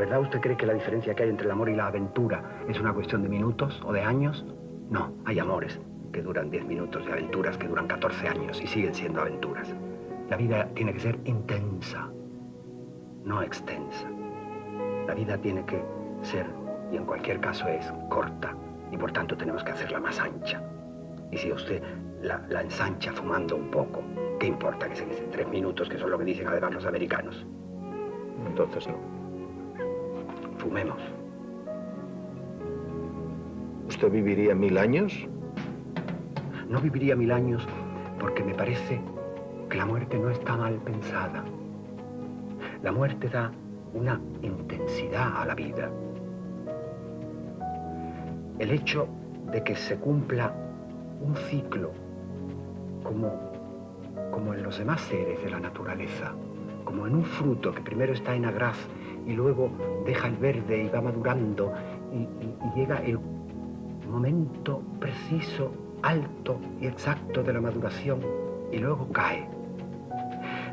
verdad usted cree que la diferencia que hay entre el amor y la aventura es una cuestión de minutos o de años? No, hay amores que duran 10 minutos y aventuras que duran 14 años y siguen siendo aventuras. La vida tiene que ser intensa, no extensa. La vida tiene que ser, y en cualquier caso es, corta, y por tanto tenemos que hacerla más ancha. Y si usted la ensancha fumando un poco, ¿qué importa que se queden 3 minutos, que son lo que dicen además los americanos? Entonces no. Fumemos. ¿Usted viviría 1000 años? No viviría 1000 años porque me parece que la muerte no está mal pensada. La muerte da una intensidad a la vida. El hecho de que se cumpla un ciclo como en los demás seres de la naturaleza, como en un fruto que primero está en agraz y luego deja el verde y va madurando y llega el momento preciso, alto y exacto de la maduración y luego cae.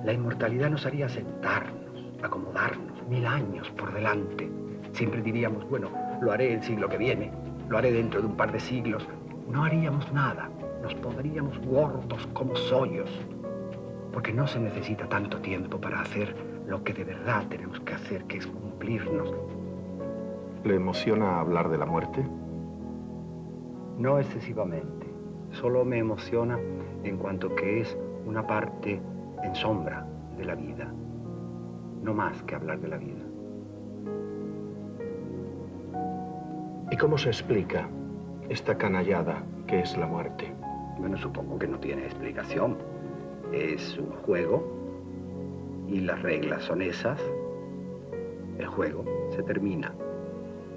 La inmortalidad nos haría sentarnos, acomodarnos 1000 años por delante. Siempre diríamos, bueno, lo haré el siglo que viene, lo haré dentro de un par de siglos. No haríamos nada, nos pondríamos gordos como sollos, porque no se necesita tanto tiempo para hacer lo que de verdad tenemos que hacer, que es cumplirnos. ¿Le emociona hablar de la muerte? No excesivamente, solo me emociona en cuanto que es una parte en sombra de la vida, no más que hablar de la vida. ¿Y cómo se explica esta canallada que es la muerte? Bueno, supongo que no tiene explicación. Es un juego y las reglas son esas. El juego se termina.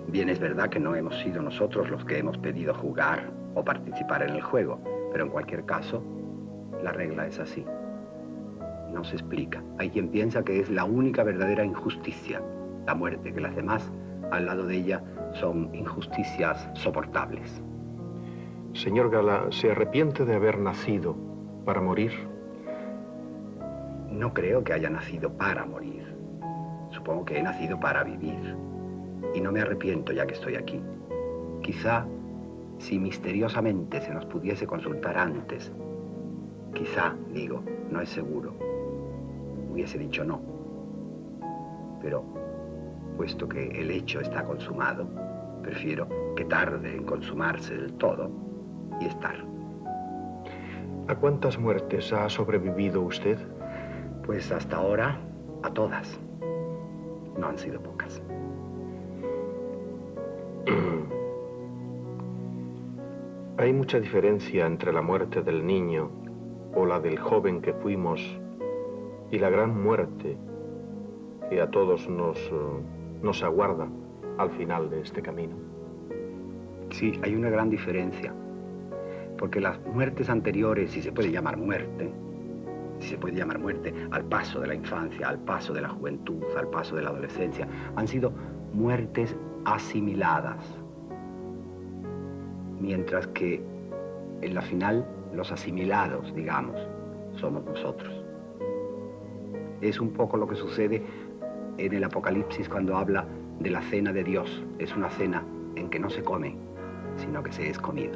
Bien, es verdad que no hemos sido nosotros los que hemos pedido jugar o participar en el juego, pero en cualquier caso, la regla es así. No se explica. Hay quien piensa que es la única verdadera injusticia, la muerte, que las demás, al lado de ella, son injusticias soportables. Señor Gala, ¿se arrepiente de haber nacido para morir? No creo que haya nacido para morir. Supongo que he nacido para vivir. Y no me arrepiento ya que estoy aquí. Quizá, si misteriosamente se nos pudiese consultar antes, quizá, digo, no es seguro, hubiese dicho no. Pero, puesto que el hecho está consumado, prefiero que tarde en consumarse del todo y estar. ¿A cuántas muertes ha sobrevivido usted? Pues hasta ahora, a todas. No han sido pocas. Hay mucha diferencia entre la muerte del niño o la del joven que fuimos y la gran muerte que a todos nos aguarda al final de este camino. Sí, hay una gran diferencia, porque las muertes anteriores, si se puede llamar muerte, al paso de la infancia, al paso de la juventud, al paso de la adolescencia, han sido muertes asimiladas. Mientras que en la final, los asimilados, digamos, somos nosotros. Es un poco lo que sucede en el Apocalipsis cuando habla de la cena de Dios. Es una cena en que no se come, sino que se es comido.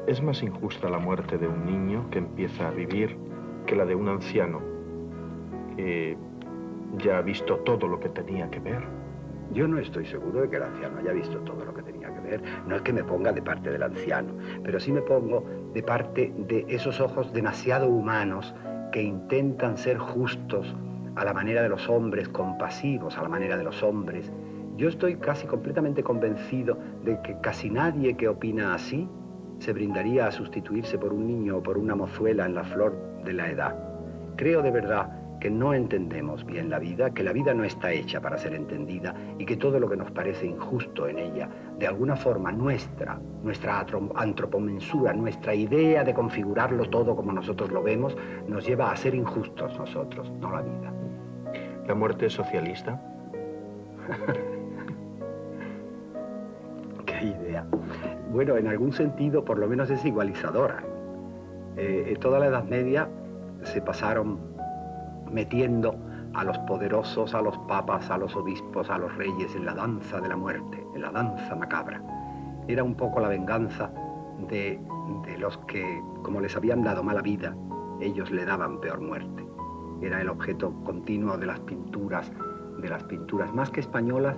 ¿Es más injusta la muerte de un niño que empieza a vivir que la de un anciano que ya ha visto todo lo que tenía que ver? Yo no estoy seguro de que el anciano haya visto todo lo que tenía que ver. No es que me ponga de parte del anciano, pero sí me pongo de parte de esos ojos demasiado humanos que intentan ser justos a la manera de los hombres, compasivos a la manera de los hombres. Yo estoy casi completamente convencido de que casi nadie que opina así se brindaría a sustituirse por un niño o por una mozuela en la flor de la edad. Creo de verdad que no entendemos bien la vida, que la vida no está hecha para ser entendida y que todo lo que nos parece injusto en ella, de alguna forma nuestra antropomensura, nuestra idea de configurarlo todo como nosotros lo vemos, nos lleva a ser injustos nosotros, no la vida. ¿La muerte es socialista? ¡Qué idea! Bueno, en algún sentido, por lo menos es igualizadora. Toda la Edad Media se pasaron metiendo a los poderosos, a los papas, a los obispos, a los reyes en la danza de la muerte, en la danza macabra. Era un poco la venganza de los que, como les habían dado mala vida, ellos le daban peor muerte. Era el objeto continuo de las pinturas más que españolas,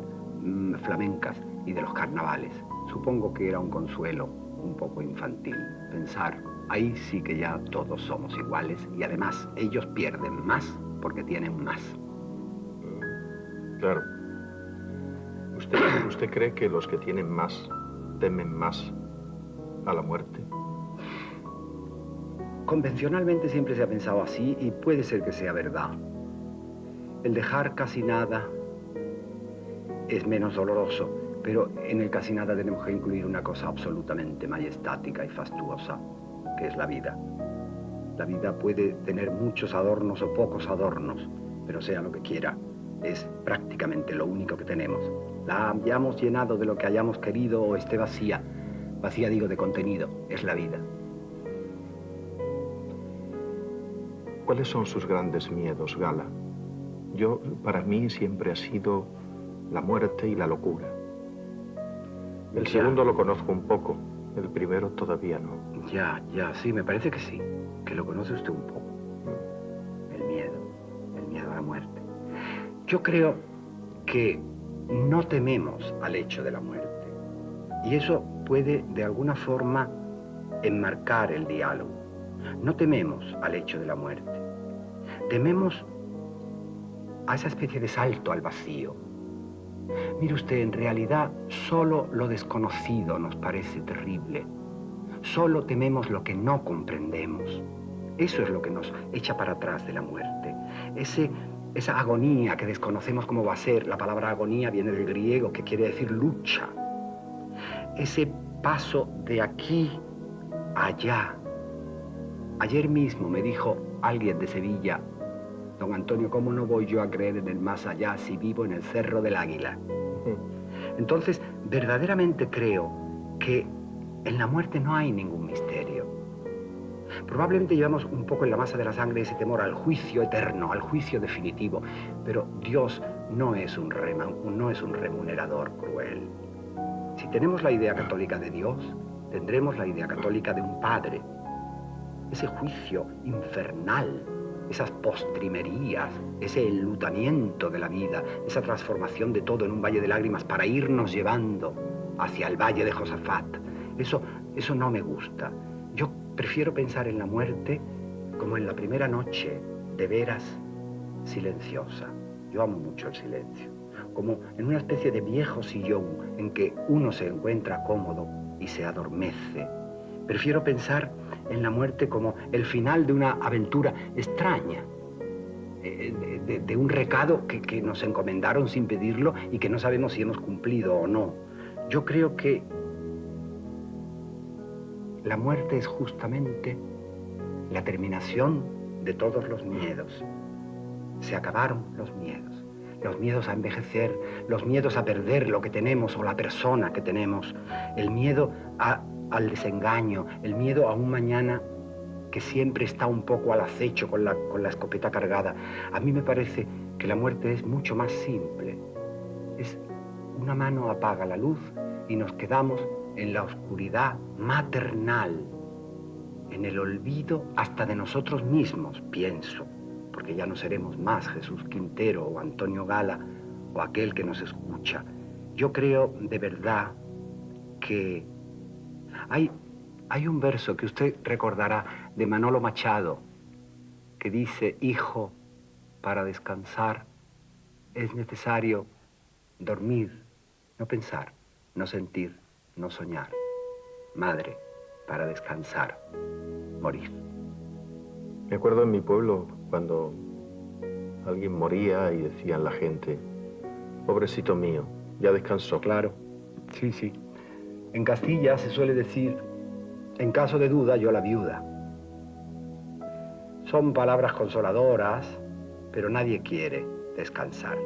flamencas, y de los carnavales. Supongo que era un consuelo un poco infantil pensar, ahí sí que ya todos somos iguales, y además ellos pierden más porque tienen más. Claro. ¿Usted cree que los que tienen más temen más a la muerte? Convencionalmente siempre se ha pensado así, y puede ser que sea verdad. El dejar casi nada es menos doloroso, pero en el casi nada tenemos que incluir una cosa absolutamente majestática y fastuosa, que es la vida. La vida puede tener muchos adornos o pocos adornos, pero sea lo que quiera, es prácticamente lo único que tenemos. La hayamos llenado de lo que hayamos querido o esté vacía, vacía digo de contenido, es la vida. ¿Cuáles son sus grandes miedos, Gala? Para mí siempre ha sido la muerte y la locura. El segundo lo conozco un poco, el primero todavía no. Ya, sí, me parece que sí, que lo conoce usted un poco. El miedo a la muerte. Yo creo que no tememos al hecho de la muerte, y eso puede de alguna forma enmarcar el diálogo. No tememos al hecho de la muerte, tememos a esa especie de salto al vacío. Mire usted, en realidad solo lo desconocido nos parece terrible. Solo tememos lo que no comprendemos. Eso es lo que nos echa para atrás de la muerte. Esa agonía que desconocemos cómo va a ser. La palabra agonía viene del griego, que quiere decir lucha. Ese paso de aquí a allá. Ayer mismo me dijo alguien de Sevilla: don Antonio, ¿cómo no voy yo a creer en el más allá si vivo en el Cerro del Águila? Entonces, verdaderamente creo que en la muerte no hay ningún misterio. Probablemente llevamos un poco en la masa de la sangre ese temor al juicio eterno, al juicio definitivo, pero Dios no es un remunerador cruel. Si tenemos la idea católica de Dios, tendremos la idea católica de un Padre. Ese juicio infernal, esas postrimerías, ese enlutamiento de la vida, esa transformación de todo en un valle de lágrimas para irnos llevando hacia el valle de Josafat, eso no me gusta. Yo prefiero pensar en la muerte como en la primera noche, de veras silenciosa. Yo amo mucho el silencio. Como en una especie de viejo sillón en que uno se encuentra cómodo y se adormece. Prefiero pensar en la muerte como el final de una aventura extraña, de un recado que nos encomendaron sin pedirlo y que no sabemos si hemos cumplido o no. Yo creo que la muerte es justamente la terminación de todos los miedos. Se acabaron los miedos a envejecer, los miedos a perder lo que tenemos o la persona que tenemos, el miedo al desengaño, el miedo a un mañana que siempre está un poco al acecho con la escopeta cargada. A mí me parece que la muerte es mucho más simple. Es una mano apaga la luz y nos quedamos en la oscuridad maternal, en el olvido hasta de nosotros mismos, pienso, porque ya no seremos más Jesús Quintero o Antonio Gala o aquel que nos escucha. Yo creo de verdad que hay un verso que usted recordará de Manolo Machado que dice: hijo, para descansar es necesario dormir, no pensar, no sentir, no soñar. Madre, para descansar, morir. Me acuerdo en mi pueblo cuando alguien moría y decían la gente: pobrecito mío, ya descansó. Claro, sí. En Castilla se suele decir: en caso de duda, yo la viuda. Son palabras consoladoras, pero nadie quiere descansar.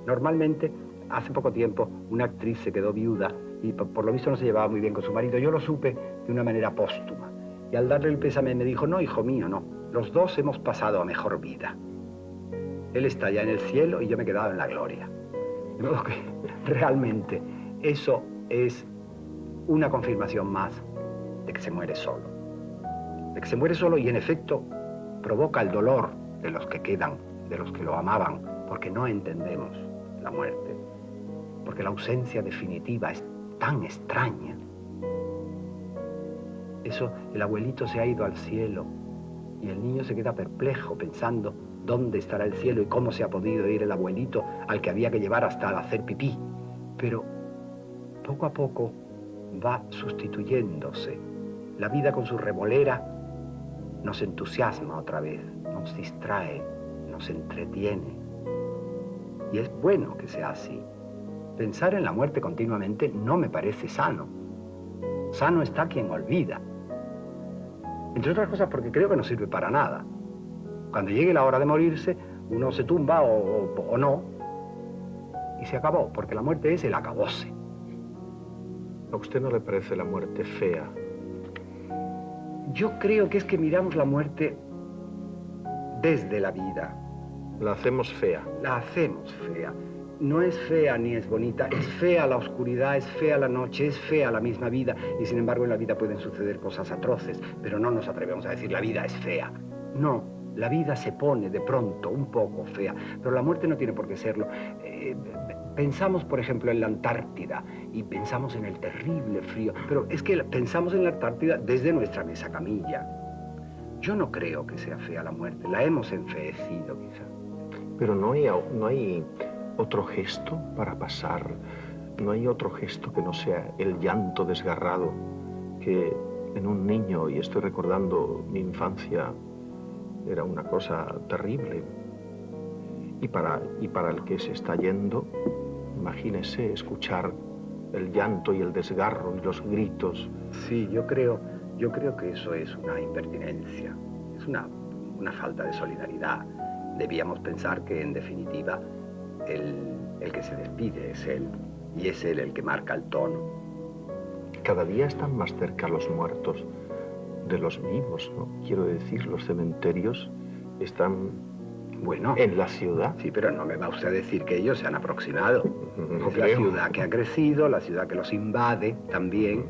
Normalmente, hace poco tiempo, una actriz se quedó viuda y por lo visto no se llevaba muy bien con su marido. Yo lo supe de una manera póstuma. Y al darle el pésame me dijo: no, hijo mío, no. Los dos hemos pasado a mejor vida. Él está ya en el cielo y yo me he quedado en la gloria. De modo que realmente eso es una confirmación más de que se muere solo. De que se muere solo y en efecto provoca el dolor de los que quedan, de los que lo amaban, porque no entendemos la muerte, porque la ausencia definitiva es tan extraña. Eso, el abuelito se ha ido al cielo y el niño se queda perplejo pensando dónde estará el cielo y cómo se ha podido ir el abuelito al que había que llevar hasta hacer pipí. Pero poco a poco va sustituyéndose. La vida con su revolera nos entusiasma otra vez, nos distrae, nos entretiene. Y es bueno que sea así. Pensar en la muerte continuamente no me parece sano. Sano está quien olvida. Entre otras cosas porque creo que no sirve para nada. Cuando llegue la hora de morirse, uno se tumba o no, y se acabó, porque la muerte es el acabose. ¿A usted no le parece la muerte fea? Yo creo que es que miramos la muerte desde la vida. La hacemos fea. La hacemos fea. No es fea ni es bonita, es fea la oscuridad, es fea la noche, es fea la misma vida, y sin embargo en la vida pueden suceder cosas atroces, pero no nos atrevemos a decir la vida es fea. No, la vida se pone de pronto un poco fea, pero la muerte no tiene por qué serlo. Pensamos, por ejemplo, en la Antártida y pensamos en el terrible frío, pero es que pensamos en la Antártida desde nuestra mesa camilla. Yo no creo que sea fea la muerte, la hemos enfeecido quizá. Pero no hay otro gesto para pasar, no hay otro gesto que no sea el llanto desgarrado que en un niño, y estoy recordando mi infancia, era una cosa terrible. Y para el que se está yendo, imagínese escuchar el llanto y el desgarro y los gritos. Sí, yo creo que eso es una impertinencia, es una falta de solidaridad. Debíamos pensar que, en definitiva, el que se despide es él, y es él el que marca el tono. Cada día están más cerca los muertos de los vivos, ¿no? Quiero decir, los cementerios están, bueno, en la ciudad. Sí, pero no me va usted a decir que ellos se han aproximado. Es la ciudad que ha crecido, la ciudad que los invade también,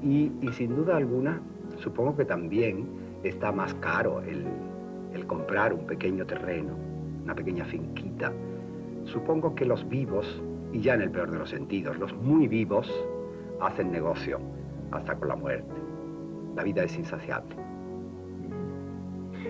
y sin duda alguna, supongo que también está más caro el comprar un pequeño terreno, una pequeña finquita. Supongo que los vivos, y ya en el peor de los sentidos, los muy vivos, hacen negocio hasta con la muerte. La vida es insaciable.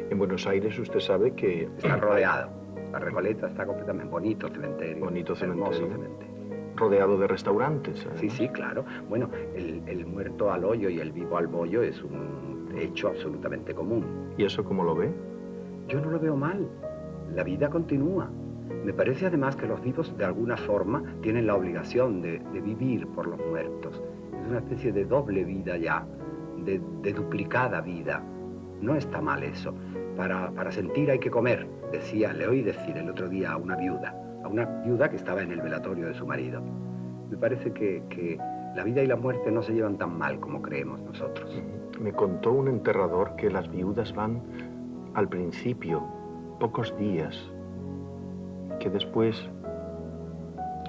En Buenos Aires usted sabe que está rodeado. La Recoleta está completamente bonito cementerio. Bonito cementerio. Hermoso cementerio. Rodeado de restaurantes. Sí, sí, claro. Bueno, el muerto al hoyo y el vivo al bollo es un hecho absolutamente común. ¿Y eso cómo lo ve? Yo no lo veo mal. La vida continúa. Me parece además que los vivos de alguna forma tienen la obligación de vivir por los muertos. Es una especie de doble vida ya, de duplicada vida. No está mal eso. Para sentir hay que comer, le oí decir el otro día a una viuda que estaba en el velatorio de su marido. Me parece que la vida y la muerte no se llevan tan mal como creemos nosotros. Me contó un enterrador que las viudas van al principio, pocos días, que después...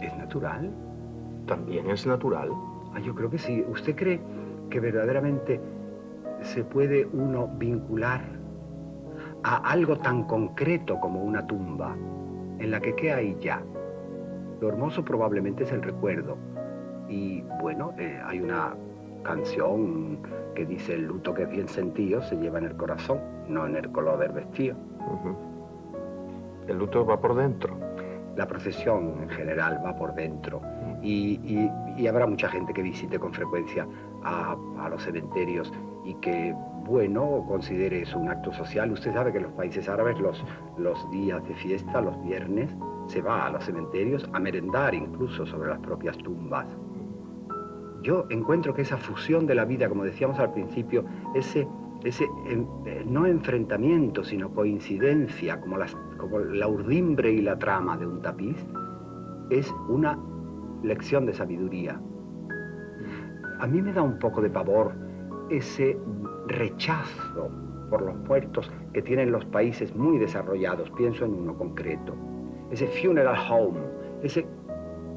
¿Es natural? También es natural. Yo creo que sí. ¿Usted cree que verdaderamente se puede uno vincular a algo tan concreto como una tumba, en la que ¿qué hay ya? Lo hermoso probablemente es el recuerdo. Y bueno, hay una canción que dice: el luto que es bien sentido se lleva en el corazón, no en el color del vestido. El luto va por dentro. La procesión en general va por dentro. Y habrá mucha gente que visite con frecuencia a los cementerios y que, bueno, considere eso un acto social. Usted sabe que en los países árabes los días de fiesta, los viernes, se va a los cementerios a merendar incluso sobre las propias tumbas. Yo encuentro que esa fusión de la vida, como decíamos al principio, ese no enfrentamiento, sino coincidencia, como la urdimbre y la trama de un tapiz, es una lección de sabiduría. A mí me da un poco de pavor ese rechazo por los muertos que tienen los países muy desarrollados. Pienso en uno concreto. Ese funeral home, ese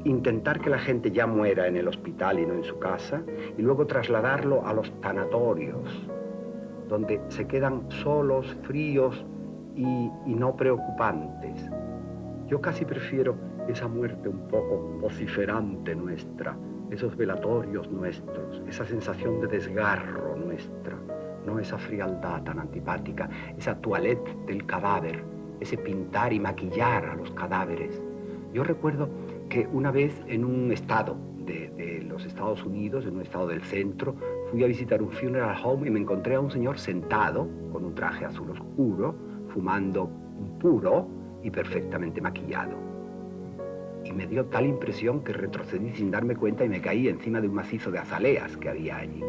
intentar que la gente ya muera en el hospital y no en su casa, y luego trasladarlo a los tanatorios, donde se quedan solos, fríos y no preocupantes. Yo casi prefiero esa muerte un poco vociferante nuestra, esos velatorios nuestros, esa sensación de desgarro nuestra, no esa frialdad tan antipática, esa toilette del cadáver, ese pintar y maquillar a los cadáveres. Yo recuerdo que una vez en un estado de los Estados Unidos, en un estado del centro, fui a visitar un funeral home y me encontré a un señor sentado con un traje azul oscuro, fumando un puro y perfectamente maquillado. Y me dio tal impresión que retrocedí sin darme cuenta y me caí encima de un macizo de azaleas que había allí.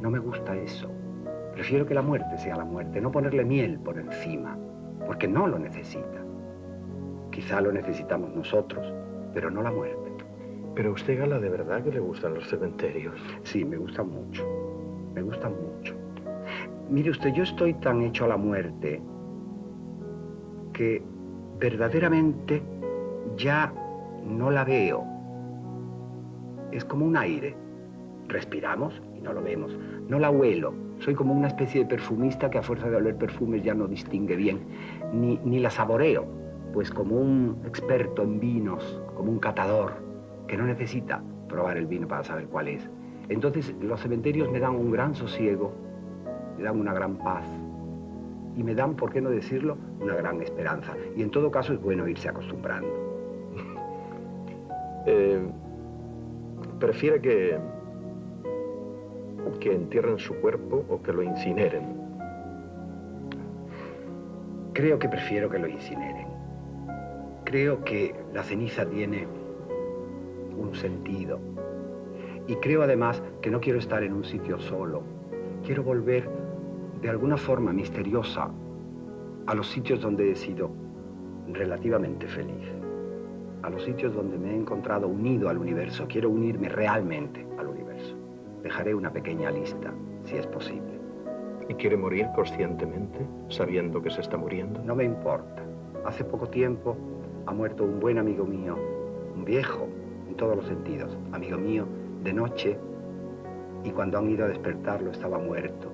No me gusta eso. Prefiero que la muerte sea la muerte, no ponerle miel por encima, porque no lo necesita. Quizá lo necesitamos nosotros, pero no la muerte. Pero a usted, Gala, ¿de verdad que le gustan los cementerios? Sí, me gustan mucho. Me gustan mucho. Mire usted, yo estoy tan hecho a la muerte que verdaderamente ya no la veo. Es como un aire. Respiramos y no lo vemos. No la huelo. Soy como una especie de perfumista que a fuerza de oler perfumes ya no distingue bien. Ni la saboreo. Pues como un experto en vinos, como un catador, que no necesita probar el vino para saber cuál es. Entonces los cementerios me dan un gran sosiego, me dan una gran paz y me dan, por qué no decirlo, una gran esperanza. Y en todo caso es bueno irse acostumbrando. ¿Prefiere que entierren su cuerpo o que lo incineren? Creo que prefiero que lo incineren. Creo que la ceniza tiene un sentido. Y creo además que no quiero estar en un sitio solo. Quiero volver de alguna forma misteriosa a los sitios donde he sido relativamente feliz. A los sitios donde me he encontrado unido al universo. Quiero unirme realmente al universo. Dejaré una pequeña lista, si es posible. ¿Y quiere morir conscientemente, sabiendo que se está muriendo? No me importa. Hace poco tiempo ha muerto un buen amigo mío, un viejo, en todos los sentidos, amigo mío, de noche, y cuando han ido a despertarlo estaba muerto.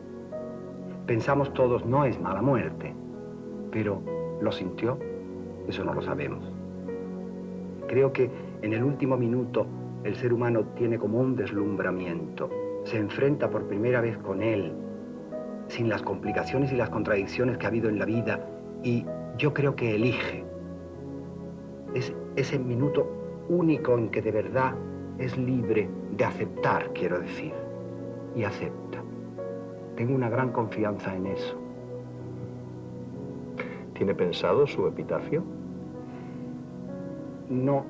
Pensamos todos, no es mala muerte, pero ¿lo sintió? Eso no lo sabemos. Creo que en el último minuto el ser humano tiene como un deslumbramiento, se enfrenta por primera vez con él, sin las complicaciones y las contradicciones que ha habido en la vida, y yo creo que elige. Es ese minuto único en que de verdad es libre de aceptar, quiero decir, y acepta. Tengo una gran confianza en eso. ¿Tiene pensado su epitafio? No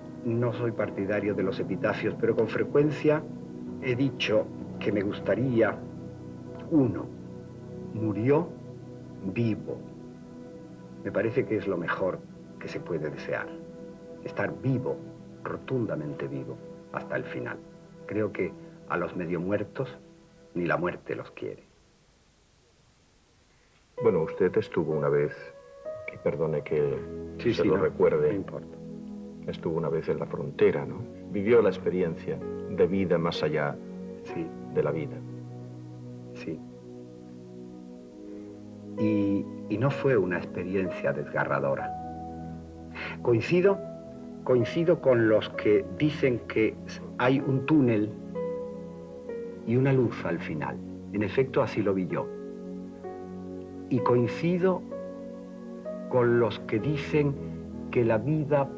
soy partidario de los epitafios, pero con frecuencia he dicho que me gustaría, uno, murió vivo. Me parece que es lo mejor que se puede desear. Estar vivo, rotundamente vivo, hasta el final. Creo que a los medio muertos ni la muerte los quiere. Bueno, usted estuvo una vez, y perdone que se lo no, recuerde, no importa. Estuvo una vez en la frontera, ¿no? Vivió la experiencia de vida más allá de la vida. Sí. Y no fue una experiencia desgarradora. Coincido con los que dicen que hay un túnel y una luz al final. En efecto, así lo vi yo. Y coincido con los que dicen que la vida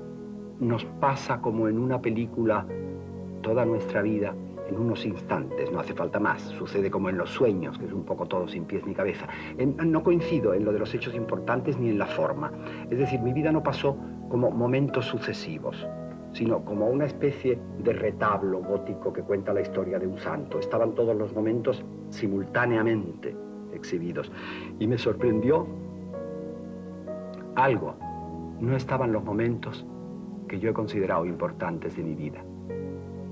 nos pasa como en una película, toda nuestra vida, en unos instantes, no hace falta más. Sucede como en los sueños, que es un poco todo sin pies ni cabeza. No coincido en lo de los hechos importantes ni en la forma. Es decir, mi vida no pasó como momentos sucesivos, sino como una especie de retablo gótico que cuenta la historia de un santo. Estaban todos los momentos simultáneamente exhibidos. Y me sorprendió algo. No estaban los momentos que yo he considerado importantes de mi vida.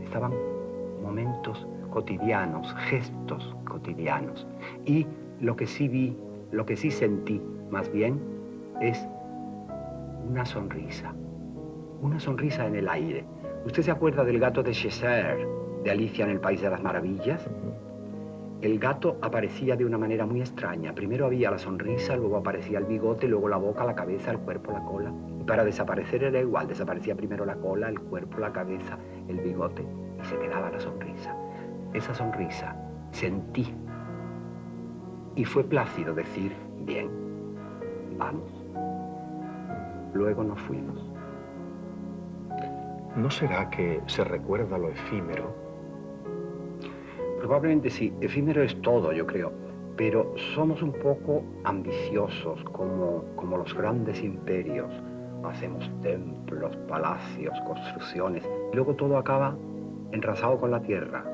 Estaban momentos cotidianos, gestos cotidianos. Y lo que sí vi Lo que sí sentí, más bien, es una sonrisa en el aire. ¿Usted se acuerda del gato de Cheshire, de Alicia en el País de las Maravillas? El gato aparecía de una manera muy extraña. Primero había la sonrisa, luego aparecía el bigote, luego la boca, la cabeza, el cuerpo, la cola. Y para desaparecer era igual, desaparecía primero la cola, el cuerpo, la cabeza, el bigote, y se quedaba la sonrisa. Esa sonrisa sentí. Y fue plácido decir, bien, vamos. Luego nos fuimos. ¿No será que se recuerda lo efímero? Probablemente sí, efímero es todo, yo creo, pero somos un poco ambiciosos como los grandes imperios. Hacemos templos, palacios, construcciones, y luego todo acaba enrasado con la tierra,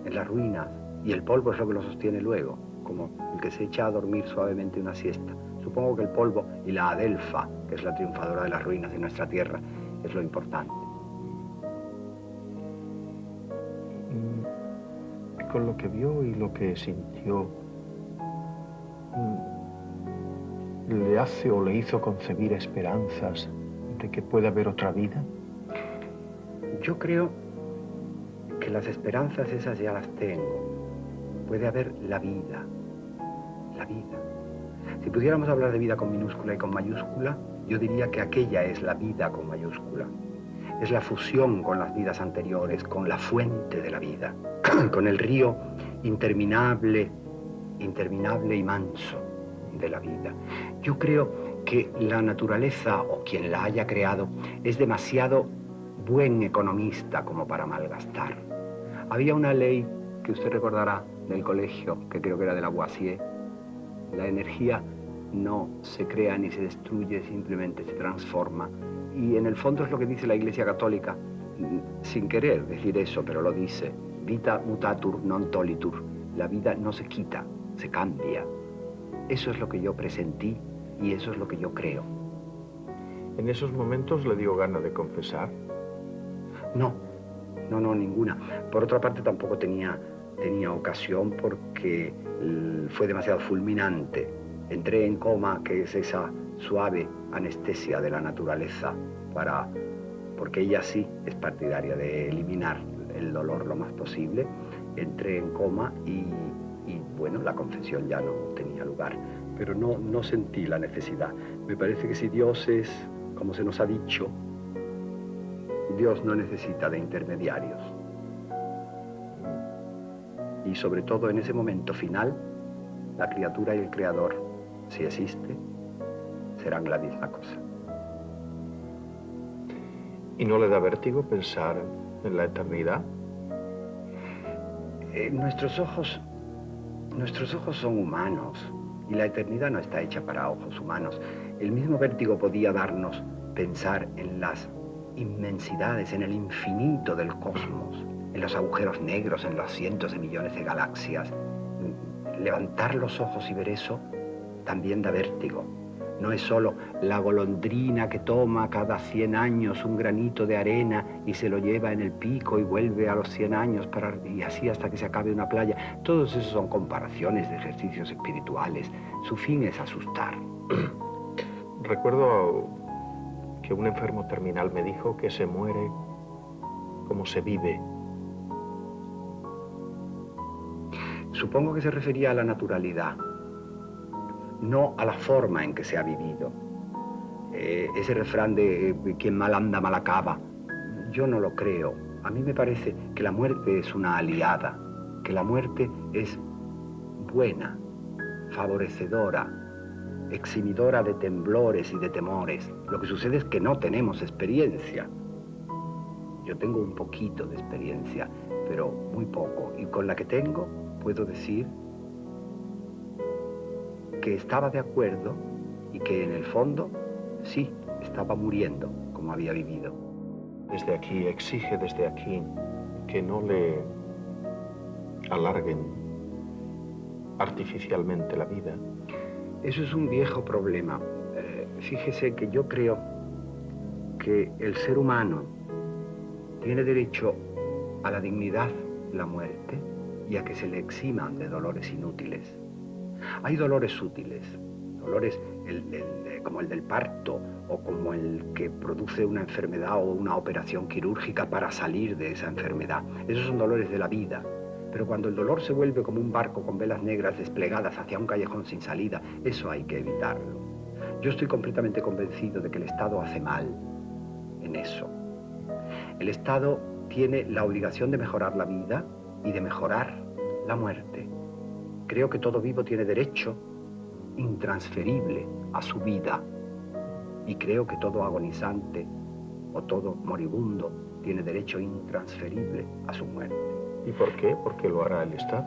en las ruinas, y el polvo es lo que lo sostiene luego, como el que se echa a dormir suavemente una siesta. Supongo que el polvo y la adelfa, que es la triunfadora de las ruinas de nuestra tierra, es lo importante. Con lo que vio y lo que sintió, ¿le hace o le hizo concebir esperanzas de que pueda haber otra vida? Yo creo que las esperanzas esas ya las tengo. Puede haber la vida. La vida. Si pudiéramos hablar de vida con minúscula y con mayúscula, yo diría que aquella es la vida con mayúscula. Es la fusión con las vidas anteriores, con la fuente de la vida, con el río interminable y manso de la vida. Yo creo que la naturaleza, o quien la haya creado, es demasiado buen economista como para malgastar. Había una ley que usted recordará del colegio, que creo que era de Lavoisier. La energía no se crea ni se destruye, simplemente se transforma. Y en el fondo es lo que dice la Iglesia Católica, sin querer decir eso, pero lo dice. Vita mutatur non tolitur. La vida no se quita, se cambia. Eso es lo que yo presentí y eso es lo que yo creo. ¿En esos momentos le dio gana de confesar? No, ninguna. Por otra parte, tampoco tenía ocasión porque fue demasiado fulminante. Entré en coma, que es esa suave anestesia de la naturaleza, porque ella sí es partidaria de eliminar el dolor lo más posible. Entré en coma y bueno, la confesión ya no tenía lugar, pero no sentí la necesidad. Me parece que si Dios es, como se nos ha dicho, Dios no necesita de intermediarios. Y sobre todo en ese momento final, la criatura y el creador, si existe, serán la misma cosa. ¿Y no le da vértigo pensar en la eternidad? Nuestros ojos son humanos y la eternidad no está hecha para ojos humanos. El mismo vértigo podía darnos pensar en las inmensidades, en el infinito del cosmos, en los agujeros negros, en los cientos de millones de galaxias. Levantar los ojos y ver eso también da vértigo. No es solo la golondrina que toma cada 100 años un granito de arena y se lo lleva en el pico y vuelve a los 100 años y así hasta que se acabe una playa. Todos esos son comparaciones de ejercicios espirituales. Su fin es asustar. Recuerdo que un enfermo terminal me dijo que se muere como se vive. Supongo que se refería a la naturalidad, no a la forma en que se ha vivido. Ese refrán de quien mal anda, mal acaba, yo no lo creo. A mí me parece que la muerte es una aliada, que la muerte es buena, favorecedora, eximidora de temblores y de temores. Lo que sucede es que no tenemos experiencia. Yo tengo un poquito de experiencia, pero muy poco. Y con la que tengo, puedo decir que estaba de acuerdo y que en el fondo, sí, estaba muriendo como había vivido. Desde aquí, exige desde aquí que no le alarguen artificialmente la vida. Eso es un viejo problema. Fíjese que yo creo que el ser humano tiene derecho a la dignidad, la muerte, y a que se le eximan de dolores inútiles. Hay dolores sutiles, dolores como el del parto o como el que produce una enfermedad o una operación quirúrgica para salir de esa enfermedad. Esos son dolores de la vida. Pero cuando el dolor se vuelve como un barco con velas negras desplegadas hacia un callejón sin salida, eso hay que evitarlo. Yo estoy completamente convencido de que el Estado hace mal en eso. El Estado tiene la obligación de mejorar la vida y de mejorar la muerte. Creo que todo vivo tiene derecho intransferible a su vida. Y creo que todo agonizante o todo moribundo tiene derecho intransferible a su muerte. ¿Y por qué? ¿Por qué lo hará el Estado?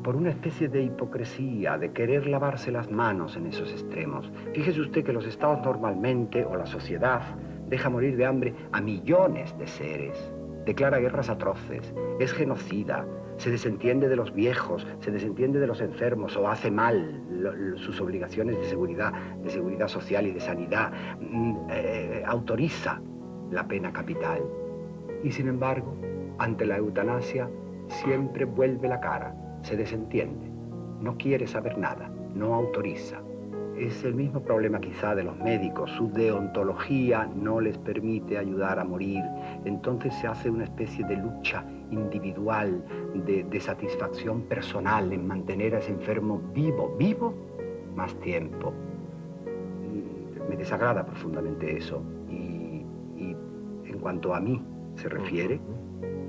Por una especie de hipocresía, de querer lavarse las manos en esos extremos. Fíjese usted que los Estados normalmente, o la sociedad, deja morir de hambre a millones de seres, declara guerras atroces, es genocida, se desentiende de los viejos, se desentiende de los enfermos o hace mal sus obligaciones de seguridad social y de sanidad, autoriza la pena capital. Y sin embargo, ante la eutanasia, siempre vuelve la cara, se desentiende, no quiere saber nada, no autoriza. Es el mismo problema quizá de los médicos, su deontología no les permite ayudar a morir, entonces se hace una especie de lucha individual, de satisfacción personal en mantener a ese enfermo vivo más tiempo. Me desagrada profundamente eso y en cuanto a mí se refiere,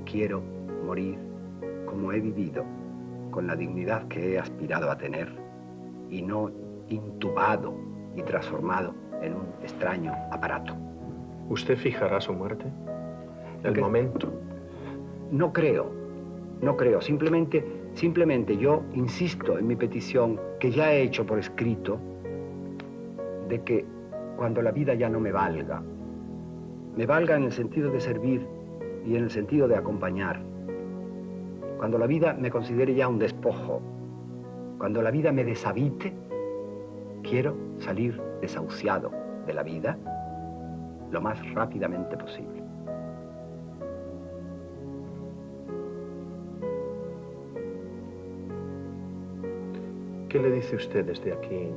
quiero morir como he vivido, con la dignidad que he aspirado a tener y no intubado y transformado en un extraño aparato. ¿Usted fijará su muerte? ¿El momento? No creo, simplemente yo insisto en mi petición, que ya he hecho por escrito, de que cuando la vida ya no me valga en el sentido de servir y en el sentido de acompañar, cuando la vida me considere ya un despojo, cuando la vida me deshabite, quiero salir desahuciado de la vida lo más rápidamente posible. ¿Qué le dice usted desde aquí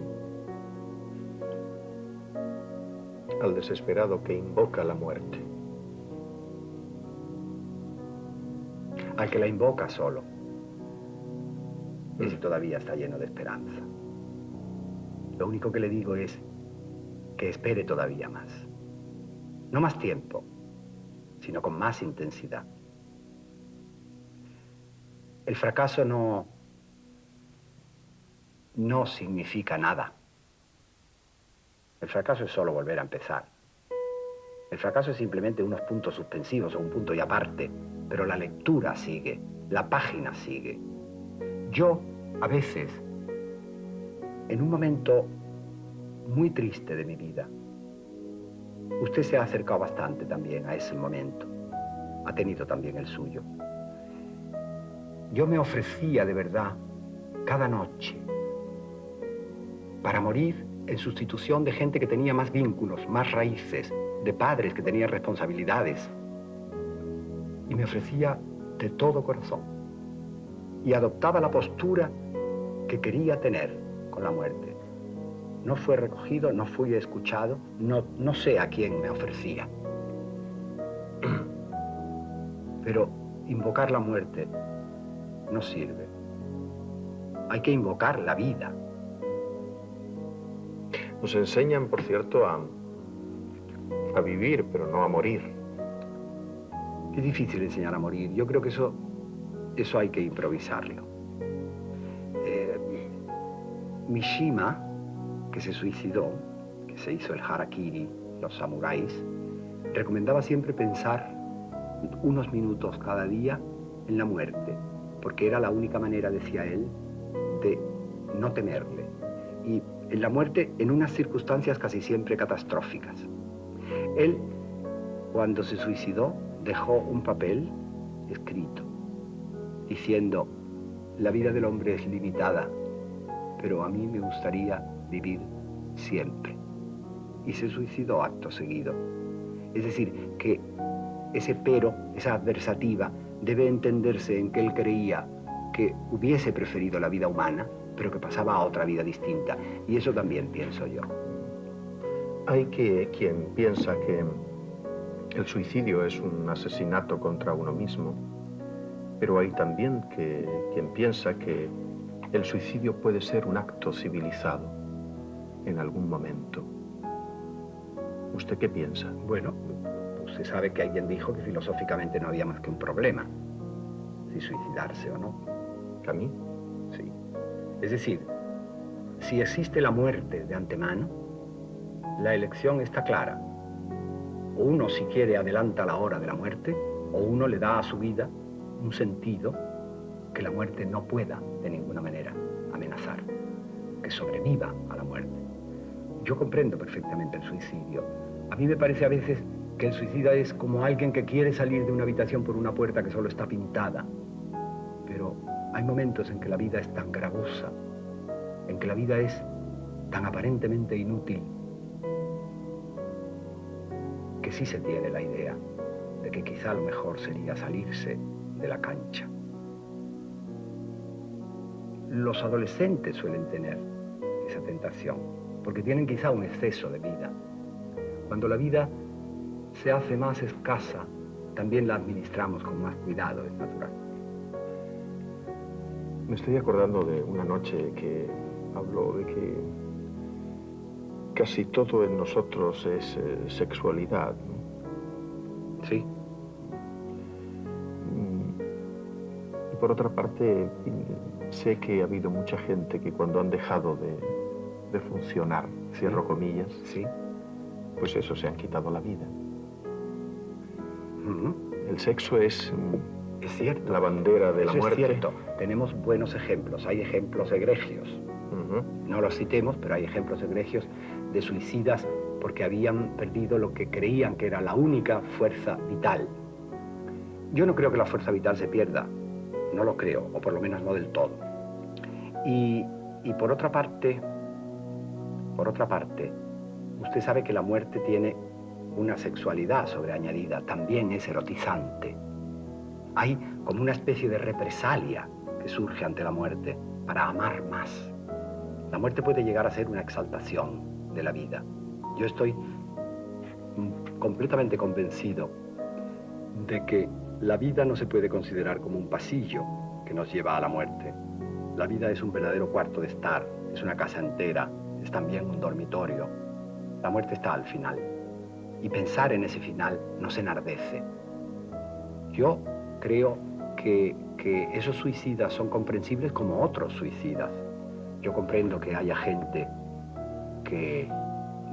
al desesperado que invoca la muerte? Al que la invoca solo, ese todavía está lleno de esperanza. Lo único que le digo es que espere todavía más. No más tiempo, sino con más intensidad. El fracaso no significa nada. El fracaso es solo volver a empezar. El fracaso es simplemente unos puntos suspensivos o un punto y aparte, pero la lectura sigue, la página sigue. Yo, a veces, en un momento muy triste de mi vida, usted se ha acercado bastante también a ese momento, ha tenido también el suyo. Yo me ofrecía de verdad cada noche para morir en sustitución de gente que tenía más vínculos, más raíces, de padres que tenían responsabilidades. Y me ofrecía de todo corazón. Y adoptaba la postura que quería tener con la muerte. No fue recogido, no fui escuchado, no sé a quién me ofrecía. Pero invocar la muerte no sirve. Hay que invocar la vida. Nos enseñan, por cierto, a vivir, pero no a morir. Es difícil enseñar a morir. Yo creo que eso hay que improvisarlo. Mishima, que se suicidó, que se hizo el harakiri, los samuráis, recomendaba siempre pensar unos minutos cada día en la muerte, porque era la única manera, decía él, de no temerle. Y en la muerte en unas circunstancias casi siempre catastróficas. Él, cuando se suicidó, dejó un papel escrito, diciendo: la vida del hombre es limitada, pero a mí me gustaría vivir siempre. Y se suicidó acto seguido. Es decir, que ese pero, esa adversativa, debe entenderse en que él creía que hubiese preferido la vida humana pero que pasaba a otra vida distinta. Y eso también pienso yo. Hay quien piensa que el suicidio es un asesinato contra uno mismo, pero hay también quien piensa que el suicidio puede ser un acto civilizado en algún momento. ¿Usted qué piensa? Bueno, usted sabe que alguien dijo que filosóficamente no había más que un problema, si suicidarse o no. ¿A mí? Sí. Es decir, si existe la muerte de antemano, la elección está clara. O uno, si quiere, adelanta la hora de la muerte, o uno le da a su vida un sentido que la muerte no pueda de ninguna manera amenazar, que sobreviva a la muerte. Yo comprendo perfectamente el suicidio. A mí me parece a veces que el suicida es como alguien que quiere salir de una habitación por una puerta que solo está pintada. Pero hay momentos en que la vida es tan gravosa, en que la vida es tan aparentemente inútil, que sí se tiene la idea de que quizá lo mejor sería salirse de la cancha. Los adolescentes suelen tener esa tentación, porque tienen quizá un exceso de vida. Cuando la vida se hace más escasa, también la administramos con más cuidado, es natural. Me estoy acordando de una noche que habló de que casi todo en nosotros es sexualidad, ¿no? Sí. Y por otra parte, sé que ha habido mucha gente que cuando han dejado de funcionar, cierro comillas, sí, pues eso, se han quitado la vida. Uh-huh. El sexo es cierto, la bandera de la eso muerte. Es cierto, tenemos buenos ejemplos, hay ejemplos egregios. Uh-huh. No los citemos, pero hay ejemplos egregios de suicidas porque habían perdido lo que creían que era la única fuerza vital. Yo no creo que la fuerza vital se pierda, no lo creo, o por lo menos no del todo. Y por otra parte, usted sabe que la muerte tiene una sexualidad sobreañadida, también es erotizante. Hay como una especie de represalia que surge ante la muerte para amar más. La muerte puede llegar a ser una exaltación de la vida. Yo estoy completamente convencido de que la vida no se puede considerar como un pasillo que nos lleva a la muerte. La vida es un verdadero cuarto de estar, es una casa entera, es también un dormitorio. La muerte está al final. Y pensar en ese final nos enardece. Yo creo que esos suicidas son comprensibles como otros suicidas. Yo comprendo que haya gente que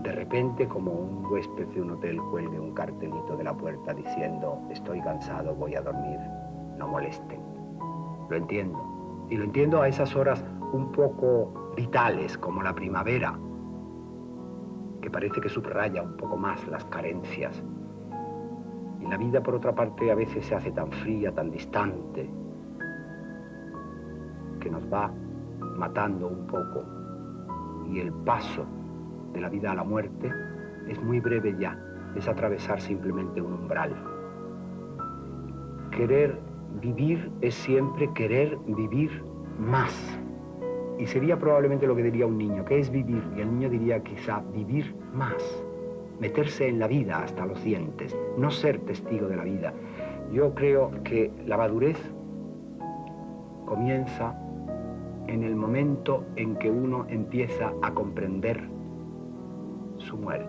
de repente, como un huésped de un hotel, cuelgue un cartelito de la puerta diciendo: estoy cansado, voy a dormir, no molesten. Lo entiendo. Y lo entiendo a esas horas un poco vitales, como la primavera, que parece que subraya un poco más las carencias. Y la vida, por otra parte, a veces se hace tan fría, tan distante, que nos va matando un poco. Y el paso de la vida a la muerte es muy breve ya, es atravesar simplemente un umbral. Querer vivir es siempre querer vivir más. Y sería probablemente lo que diría un niño: ¿qué es vivir? Y el niño diría quizá vivir más, meterse en la vida hasta los dientes, no ser testigo de la vida. Yo creo que la madurez comienza en el momento en que uno empieza a comprender su muerte.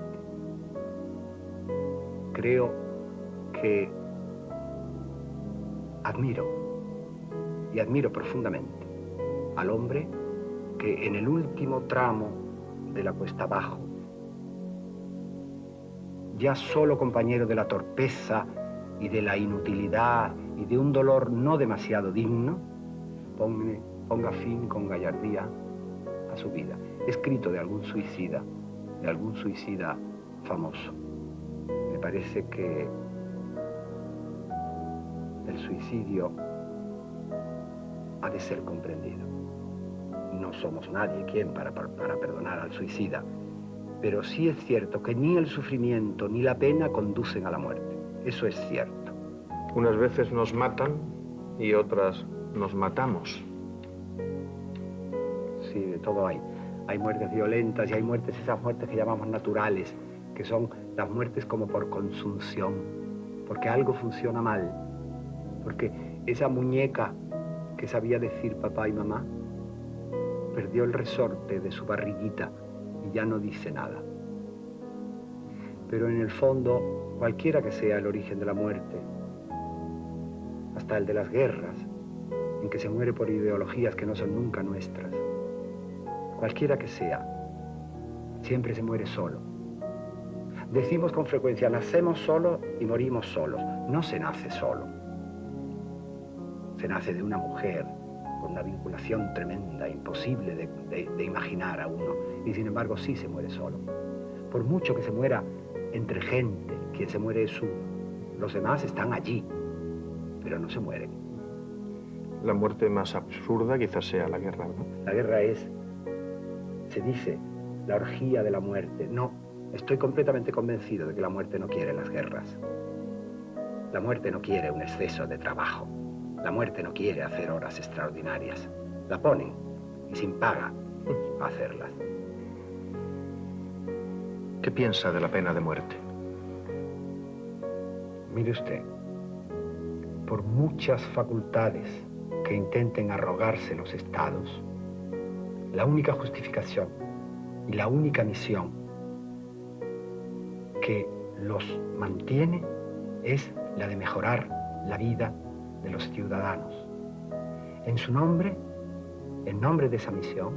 Creo que admiro profundamente al hombre que en el último tramo de la cuesta abajo, ya solo compañero de la torpeza y de la inutilidad y de un dolor no demasiado digno, ponga fin con gallardía a su vida. Escrito de algún suicida famoso. Me parece que el suicidio ha de ser comprendido. No somos nadie quien para perdonar al suicida, pero sí es cierto que ni el sufrimiento ni la pena conducen a la muerte. Eso es cierto. Unas veces nos matan y otras nos matamos. sí, de todo hay. Hay muertes violentas y hay muertes, esas muertes que llamamos naturales, que son las muertes como por consunción, porque algo funciona mal, porque esa muñeca que sabía decir papá y mamá perdió el resorte de su barriguita y ya no dice nada. Pero en el fondo, cualquiera que sea el origen de la muerte, hasta el de las guerras, en que se muere por ideologías que no son nunca nuestras, cualquiera que sea, siempre se muere solo. Decimos con frecuencia, nacemos solos y morimos solos. No se nace solo. Se nace de una mujer con una vinculación tremenda, imposible de imaginar a uno, y sin embargo sí se muere solo. Por mucho que se muera entre gente, quien se muere es uno. Los demás están allí, pero no se mueren. La muerte más absurda quizás sea la guerra, ¿no? La guerra es, se dice, la orgía de la muerte. No, estoy completamente convencido de que la muerte no quiere las guerras. La muerte no quiere un exceso de trabajo. La muerte no quiere hacer horas extraordinarias. La ponen y sin paga a hacerlas. ¿Qué piensa de la pena de muerte? Mire usted, por muchas facultades que intenten arrogarse los estados, la única justificación y la única misión que los mantiene es la de mejorar la vida de los ciudadanos. En su nombre, en nombre de esa misión,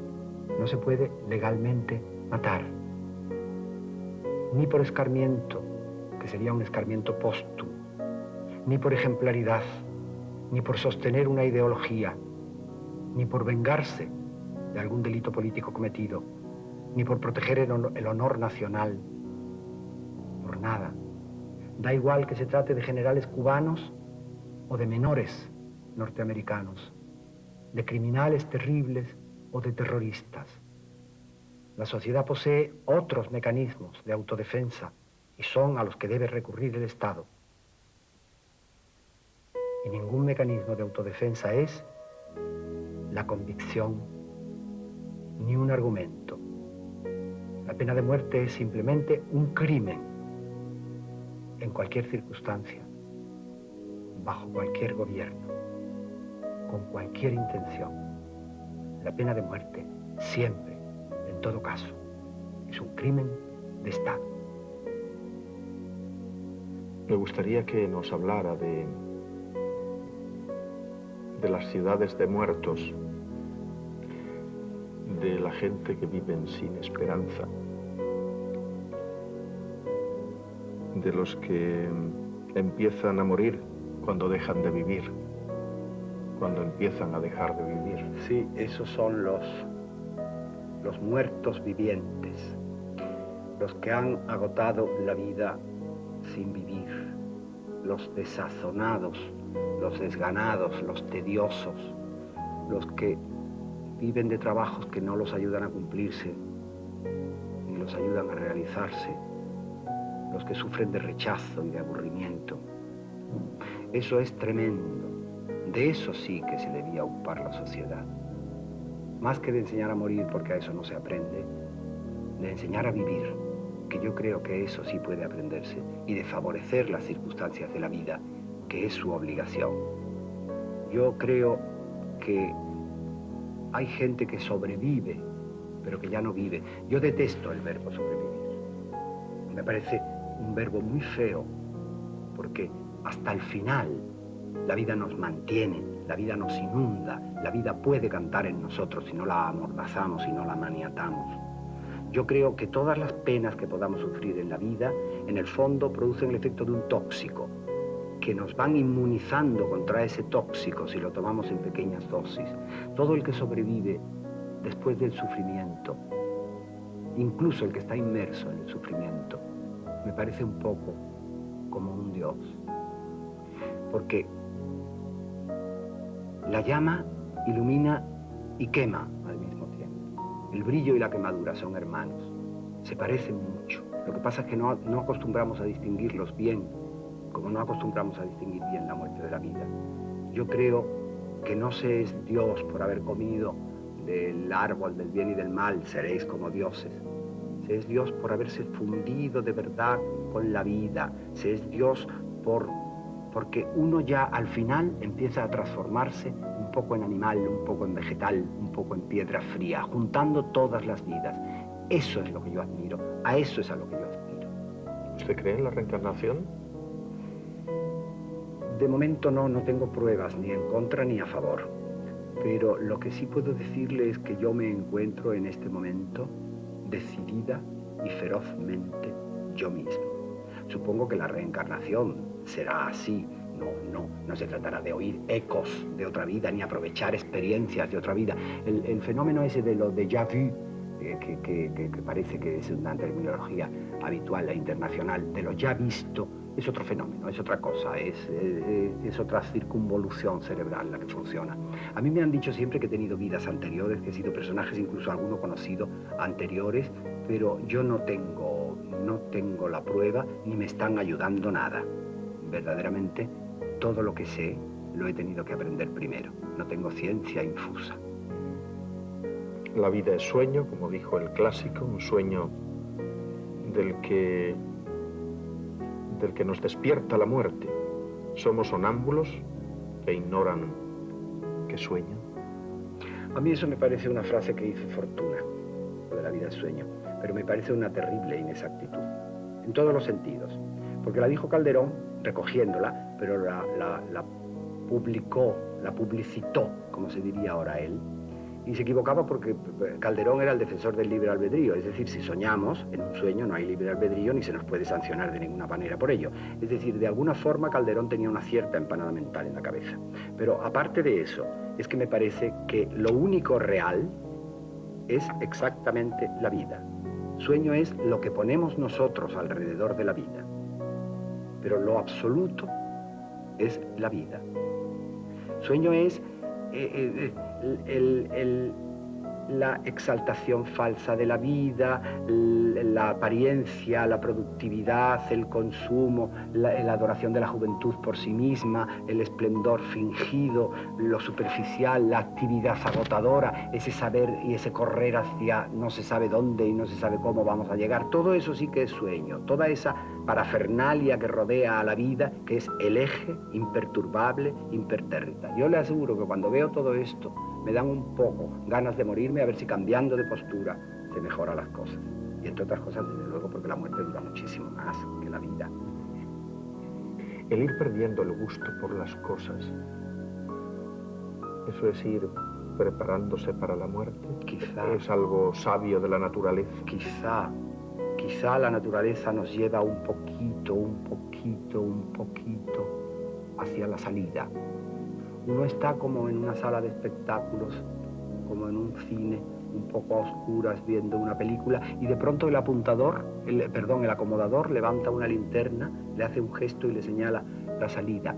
no se puede legalmente matar, ni por escarmiento, que sería un escarmiento póstumo, ni por ejemplaridad, ni por sostener una ideología, ni por vengarse de algún delito político cometido, ni por proteger el honor nacional, por nada. Da igual que se trate de generales cubanos o de menores norteamericanos, de criminales terribles o de terroristas. La sociedad posee otros mecanismos de autodefensa y son a los que debe recurrir el Estado. Y ningún mecanismo de autodefensa es la convicción ni un argumento. La pena de muerte es simplemente un crimen en cualquier circunstancia, bajo cualquier gobierno, con cualquier intención. La pena de muerte siempre, en todo caso, es un crimen de Estado. Me gustaría que nos hablara de las ciudades de muertos, de la gente que viven sin esperanza, de los que empiezan a morir cuando dejan de vivir, cuando empiezan a dejar de vivir. Sí, esos son los muertos vivientes, los que han agotado la vida sin vivir, los desazonados, los desganados, los tediosos, los que viven de trabajos que no los ayudan a cumplirse, ni los ayudan a realizarse, los que sufren de rechazo y de aburrimiento. Eso es tremendo. De eso sí que se debía ocupar la sociedad. Más que de enseñar a morir, porque a eso no se aprende, de enseñar a vivir, que yo creo que eso sí puede aprenderse, y de favorecer las circunstancias de la vida, que es su obligación. Yo creo que hay gente que sobrevive, pero que ya no vive. Yo detesto el verbo sobrevivir. Me parece un verbo muy feo, porque hasta el final la vida nos mantiene, la vida nos inunda, la vida puede cantar en nosotros si no la amordazamos, si no la maniatamos. Yo creo que todas las penas que podamos sufrir en la vida, en el fondo, producen el efecto de un tóxico, que nos van inmunizando contra ese tóxico si lo tomamos en pequeñas dosis. Todo el que sobrevive después del sufrimiento, incluso el que está inmerso en el sufrimiento, me parece un poco como un dios. Porque la llama ilumina y quema al mismo tiempo. El brillo y la quemadura son hermanos, se parecen mucho. Lo que pasa es que no acostumbramos a distinguirlos bien, como no acostumbramos a distinguir bien la muerte de la vida. Yo creo que no se es Dios por haber comido del árbol del bien y del mal, seréis como dioses. Se es Dios por haberse fundido de verdad con la vida. Se es Dios porque uno ya al final empieza a transformarse un poco en animal, un poco en vegetal, un poco en piedra fría, juntando todas las vidas. Eso es lo que yo admiro, a eso es a lo que yo aspiro. ¿Usted cree en la reencarnación? De momento no tengo pruebas ni en contra ni a favor, pero lo que sí puedo decirle es que yo me encuentro en este momento decidida y ferozmente yo mismo. Supongo que la reencarnación será así. No se tratará de oír ecos de otra vida ni aprovechar experiencias de otra vida. El fenómeno ese de lo déjà vu, que parece que es una terminología habitual e internacional, de lo ya visto, es otro fenómeno, es otra cosa, es otra circunvolución cerebral la que funciona. A mí me han dicho siempre que he tenido vidas anteriores, que he sido personajes, incluso alguno conocido, anteriores, pero yo no tengo la prueba ni me están ayudando nada. Verdaderamente, todo lo que sé lo he tenido que aprender primero. No tengo ciencia infusa. La vida es sueño, como dijo el clásico, un sueño del que nos despierta la muerte. Somos sonámbulos que ignoran que sueñan. A mí eso me parece una frase que hizo Fortuna, lo de la vida es sueño, pero me parece una terrible inexactitud, en todos los sentidos, porque la dijo Calderón recogiéndola, pero la publicitó, como se diría ahora él, y se equivocaba porque Calderón era el defensor del libre albedrío, es decir, si soñamos en un sueño no hay libre albedrío ni se nos puede sancionar de ninguna manera por ello. Es decir, de alguna forma Calderón tenía una cierta empanada mental en la cabeza. Pero aparte de eso, es que me parece que lo único real es exactamente la vida. Sueño es lo que ponemos nosotros alrededor de la vida, pero lo absoluto es la vida. Sueño es la exaltación falsa de la vida, la apariencia, la productividad, el consumo, la adoración de la juventud por sí misma, el esplendor fingido, lo superficial, la actividad agotadora, ese saber y ese correr hacia no se sabe dónde y no se sabe cómo vamos a llegar. Todo eso sí que es sueño, toda esa parafernalia que rodea a la vida, que es el eje imperturbable, impertérrita. Yo le aseguro que cuando veo todo esto, me dan un poco ganas de morirme a ver si cambiando de postura se mejoran las cosas. Y entre otras cosas, desde luego, porque la muerte dura muchísimo más que la vida. El ir perdiendo el gusto por las cosas, eso es ir preparándose para la muerte. Quizá. Es algo sabio de la naturaleza. Quizá la naturaleza nos lleva un poquito hacia la salida. Uno está como en una sala de espectáculos, como en un cine, un poco a oscuras viendo una película, y de pronto el acomodador levanta una linterna, le hace un gesto y le señala la salida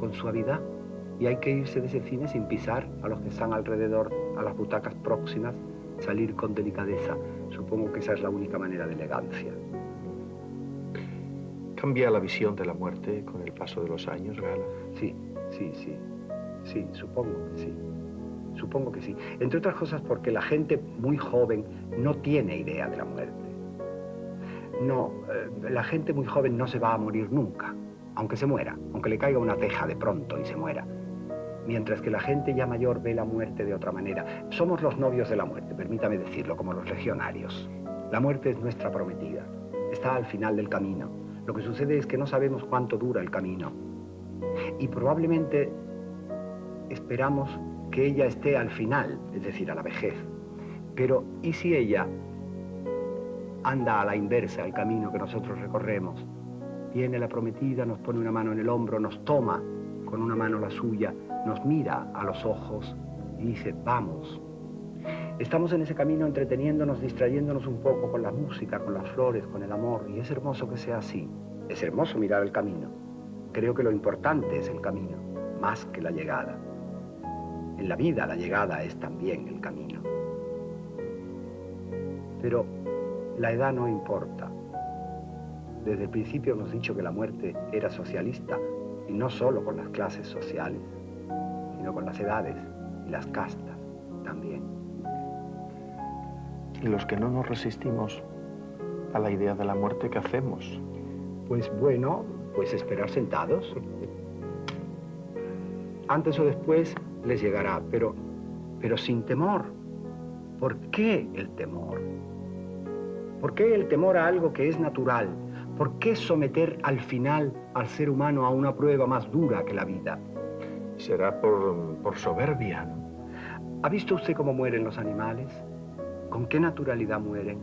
con suavidad. Y hay que irse de ese cine sin pisar a los que están alrededor, a las butacas próximas, salir con delicadeza. Supongo que esa es la única manera de elegancia. ¿Cambia la visión de la muerte con el paso de los años, Gala? Sí, supongo que sí. Entre otras cosas porque la gente muy joven no tiene idea de la muerte. La gente muy joven no se va a morir nunca, aunque se muera, aunque le caiga una teja de pronto y se muera. Mientras que la gente ya mayor ve la muerte de otra manera. Somos los novios de la muerte, permítame decirlo, como los legionarios. La muerte es nuestra prometida, está al final del camino. Lo que sucede es que no sabemos cuánto dura el camino. Y probablemente esperamos que ella esté al final, es decir, a la vejez. Pero, ¿y si ella anda a la inversa el camino que nosotros recorremos? Viene la prometida, nos pone una mano en el hombro, nos toma con una mano la suya, nos mira a los ojos y dice, vamos. Estamos en ese camino entreteniéndonos, distrayéndonos un poco con la música, con las flores, con el amor, y es hermoso que sea así. Es hermoso mirar el camino. Creo que lo importante es el camino, más que la llegada. En la vida la llegada es también el camino. Pero la edad no importa. Desde el principio hemos dicho que la muerte era socialista, y no solo con las clases sociales, sino con las edades y las castas. también. Y los que no nos resistimos a la idea de la muerte, ¿qué hacemos? Pues bueno, pues esperar sentados. Antes o después les llegará, pero sin temor. ¿Por qué el temor? ¿Por qué el temor a algo que es natural? ¿Por qué someter al final al ser humano a una prueba más dura que la vida? Será por soberbia, ¿no? ¿Ha visto usted cómo mueren los animales? ¿Con qué naturalidad mueren?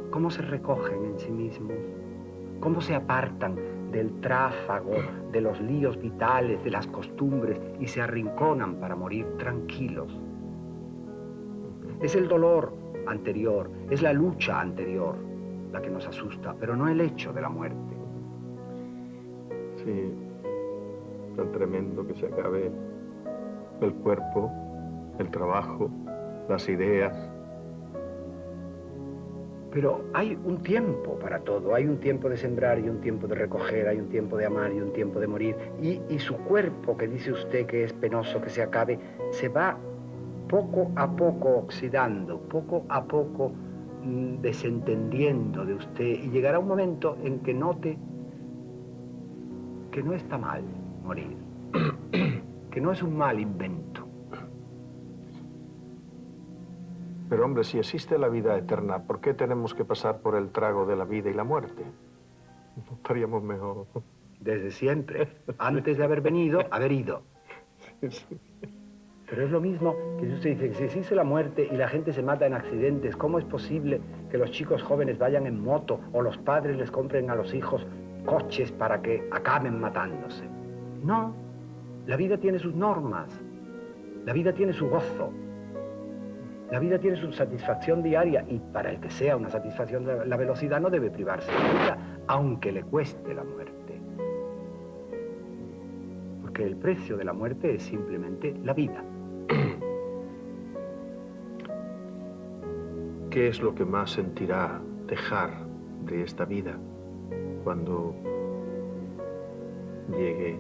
¿Cómo se recogen en sí mismos? ¿Cómo se apartan del tráfago, de los líos vitales, de las costumbres y se arrinconan para morir tranquilos? Es el dolor anterior, es la lucha anterior la que nos asusta, pero no el hecho de la muerte. Sí, tan tremendo que se acabe el cuerpo, el trabajo, las ideas. Pero hay un tiempo para todo, hay un tiempo de sembrar y un tiempo de recoger, hay un tiempo de amar y un tiempo de morir. Y su cuerpo, que dice usted que es penoso que se acabe, se va poco a poco oxidando, poco a poco desentendiendo de usted, y llegará un momento en que note que no está mal morir, que no es un mal invento. Pero hombre, si existe la vida eterna, ¿por qué tenemos que pasar por el trago de la vida y la muerte? No estaríamos mejor. Desde siempre, antes de haber venido, haber ido. Pero es lo mismo que si usted dice que si existe la muerte y la gente se mata en accidentes, ¿cómo es posible que los chicos jóvenes vayan en moto o los padres les compren a los hijos coches para que acaben matándose? No, la vida tiene sus normas, la vida tiene su gozo, la vida tiene su satisfacción diaria, y para el que sea una satisfacción la velocidad no debe privarse de la vida, aunque le cueste la muerte. Porque el precio de la muerte es simplemente la vida. ¿Qué es lo que más sentirá dejar de esta vida cuando llegue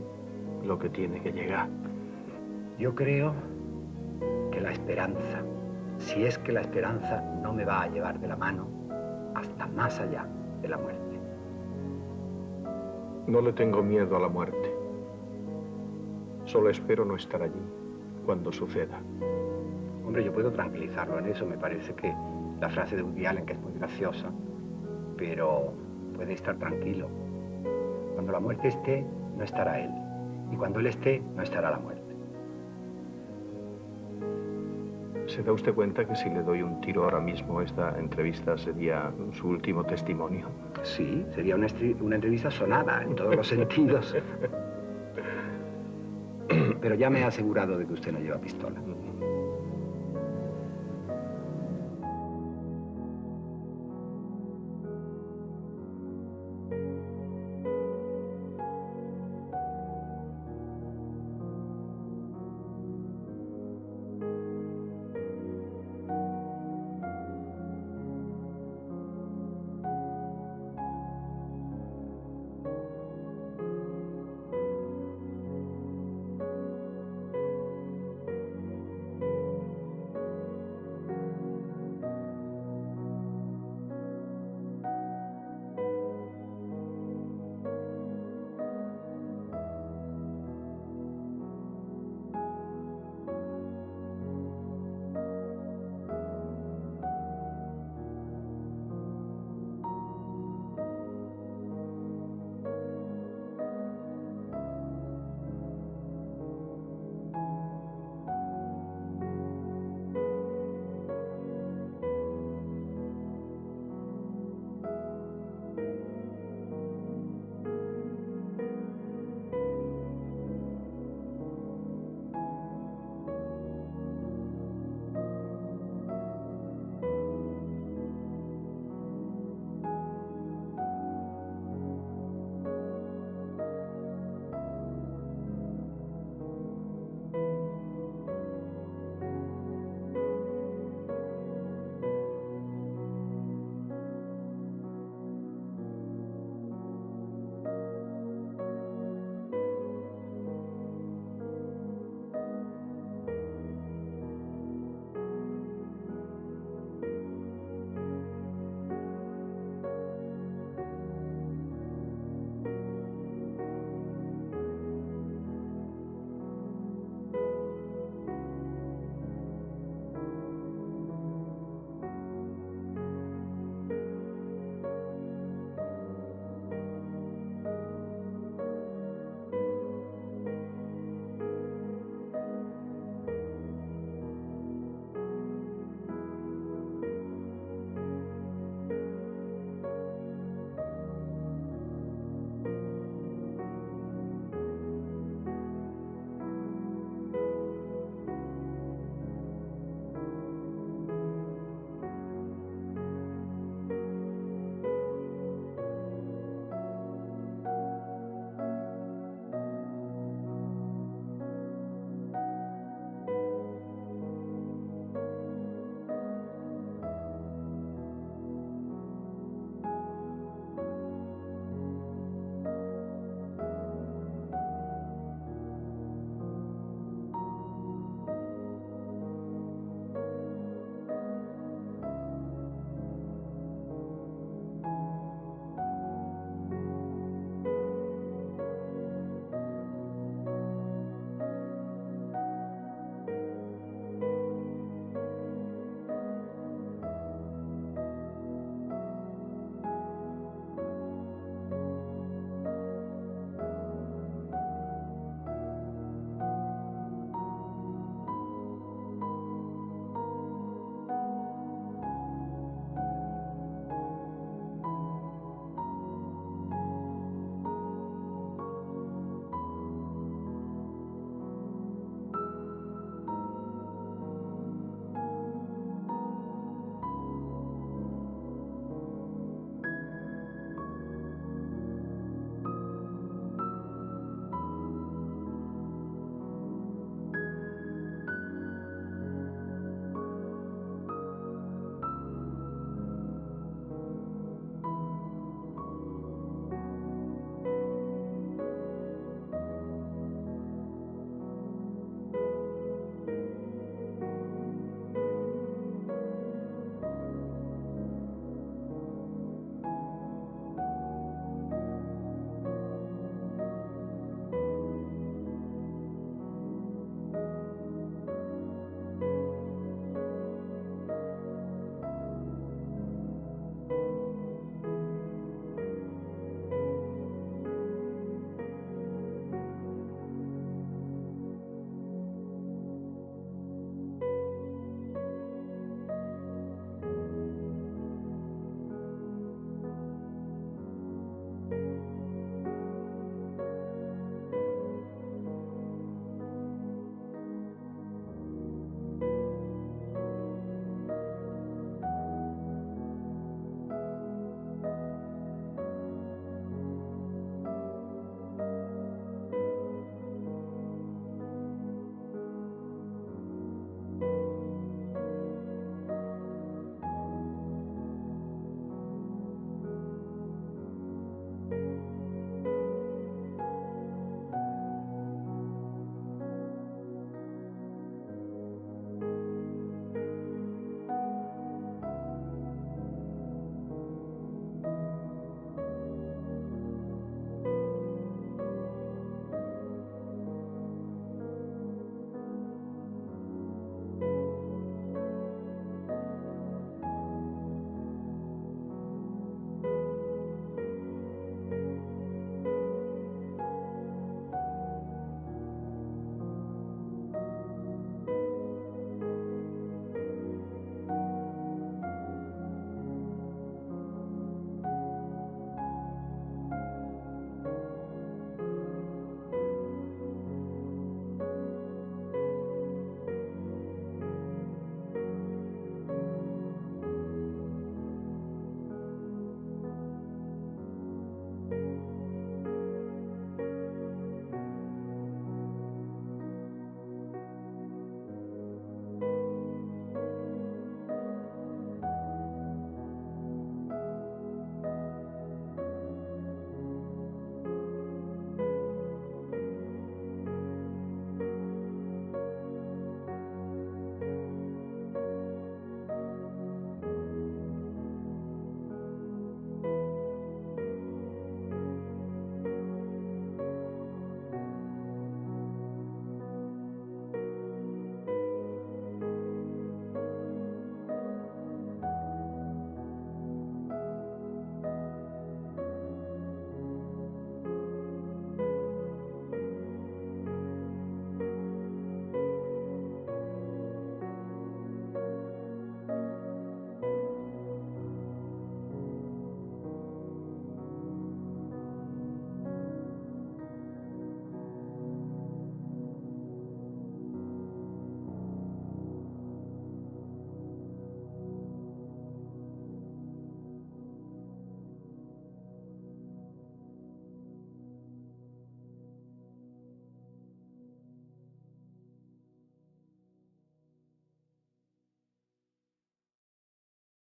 lo que tiene que llegar? Yo creo que la esperanza, si es que la esperanza no me va a llevar de la mano hasta más allá de la muerte. No le tengo miedo a la muerte. Solo espero no estar allí cuando suceda. Hombre, yo puedo tranquilizarlo en eso. Me parece que la frase de Woody Allen, que es muy graciosa, pero puede estar tranquilo. Cuando la muerte esté, no estará él. Y cuando él esté, no estará la muerte. ¿Se da usted cuenta que si le doy un tiro ahora mismo, esta entrevista sería su último testimonio? Sí, sería una entrevista sonada en todos los sentidos. Pero ya me he asegurado de que usted no lleva pistola.